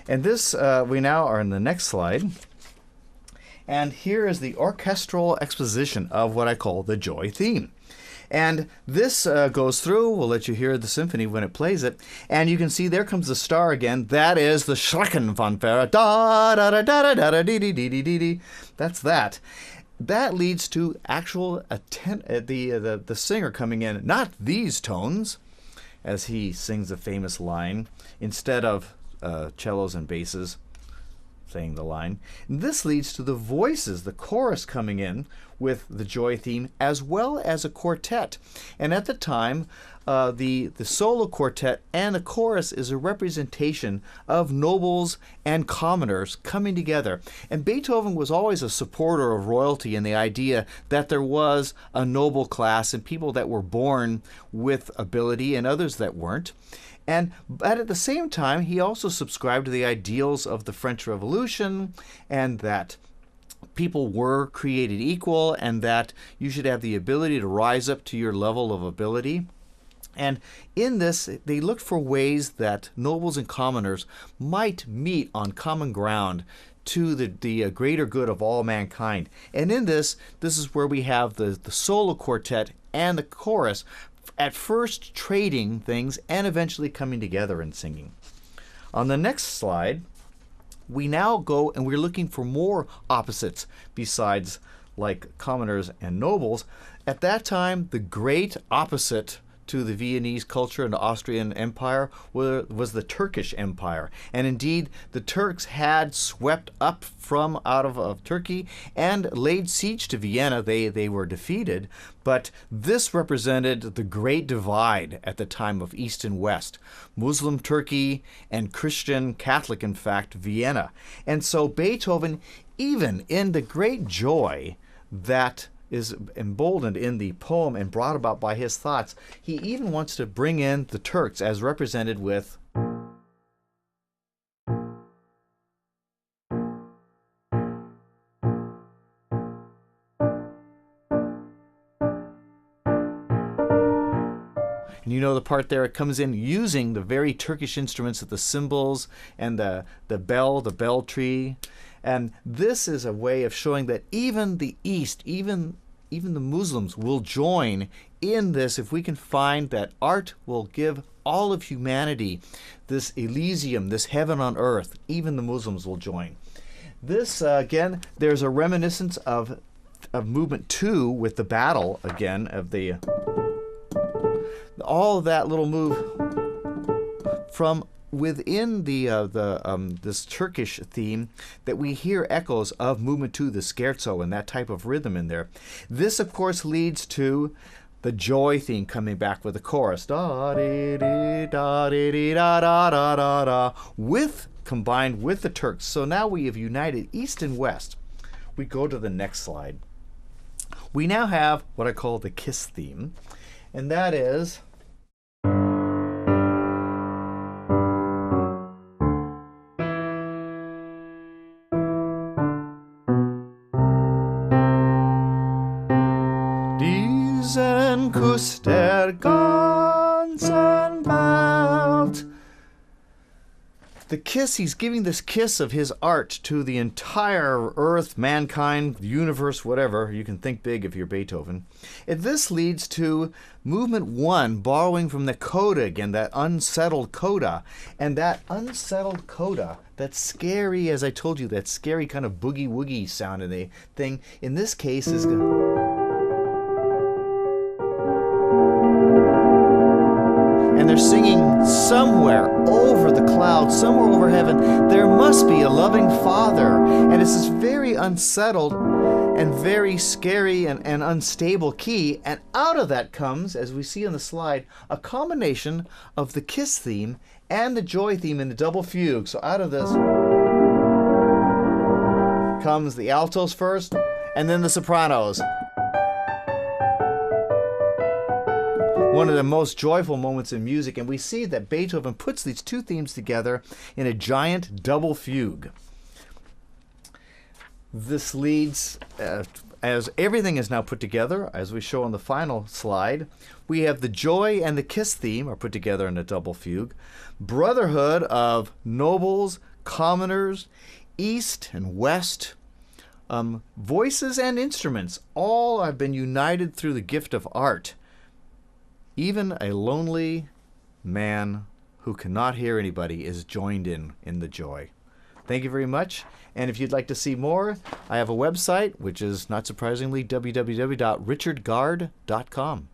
And this, we now are in the next slide. And here is the orchestral exposition of what I call the joy theme. And this goes through. We'll let you hear the symphony when it plays it. And you can see there comes the star again. That is the Schrecken fanfare. Da da da da da da dee dee dee dee dee. That's that. That leads to actual the singer coming in, not these tones, as he sings the famous line, instead of cellos and basses saying the line. And this leads to the voices, the chorus coming in with the joy theme, as well as a quartet. And at the time, the solo quartet and the chorus is a representation of nobles and commoners coming together. And Beethoven was always a supporter of royalty and the idea that there was a noble class and people that were born with ability and others that weren't. But at the same time, he also subscribed to the ideals of the French Revolution, and that people were created equal, and that you should have the ability to rise up to your level of ability. And in this, they looked for ways that nobles and commoners might meet on common ground to the greater good of all mankind. And in this is where we have the solo quartet and the chorus, at first trading things and eventually coming together and singing. On the next slide, we now go and we're looking for more opposites besides like commoners and nobles. At that time, the great opposite to the Viennese culture and the Austrian Empire was the Turkish Empire. And indeed, the Turks had swept up from out of Turkey and laid siege to Vienna. They were defeated, but this represented the great divide at the time of East and West, Muslim Turkey and Christian Catholic, in fact, Vienna. And so Beethoven, even in the great joy that is emboldened in the poem and brought about by his thoughts, he even wants to bring in the Turks as represented with and you know the part there, it comes in using the very Turkish instruments of the cymbals and the bell tree. And this is a way of showing that even the East, even the Muslims will join in this if we can find that art will give all of humanity this Elysium, this heaven on earth. Even the Muslims will join. This, again, there's a reminiscence of movement 2 with the battle, again, of all of that little move from within this Turkish theme, that we hear echoes of movement 2, the scherzo, and that type of rhythm in there. This, of course, leads to the joy theme coming back with the chorus, da dee dee da dee dee da da da da da, combined with the Turks. So now we have united East and West. We go to the next slide. We now have what I call the kiss theme, and that is diesen Kuss der ganzen Welt. The kiss, he's giving this kiss of his art to the entire earth, mankind, universe, whatever. You can think big if you're Beethoven. And this leads to movement 1, borrowing from the coda again, that unsettled coda. And that unsettled coda, that scary, as I told you, that scary kind of boogie-woogie sound in the thing, in this case is and they're singing somewhere over the clouds, somewhere over heaven, there must be a loving Father. And it's this very unsettled and very scary and unstable key. And out of that comes, as we see on the slide, a combination of the kiss theme and the joy theme in the double fugue. So out of this comes the altos first, and then the sopranos. One of the most joyful moments in music, and we see that Beethoven puts these two themes together in a giant double fugue. This leads, as everything is now put together, as we show on the final slide, we have the joy and the kiss theme are put together in a double fugue. Brotherhood of nobles, commoners, east and west, voices and instruments, all have been united through the gift of art. Even a lonely man who cannot hear anybody is joined in the joy. Thank you very much. And if you'd like to see more, I have a website, which is, not surprisingly, www.richardgard.com.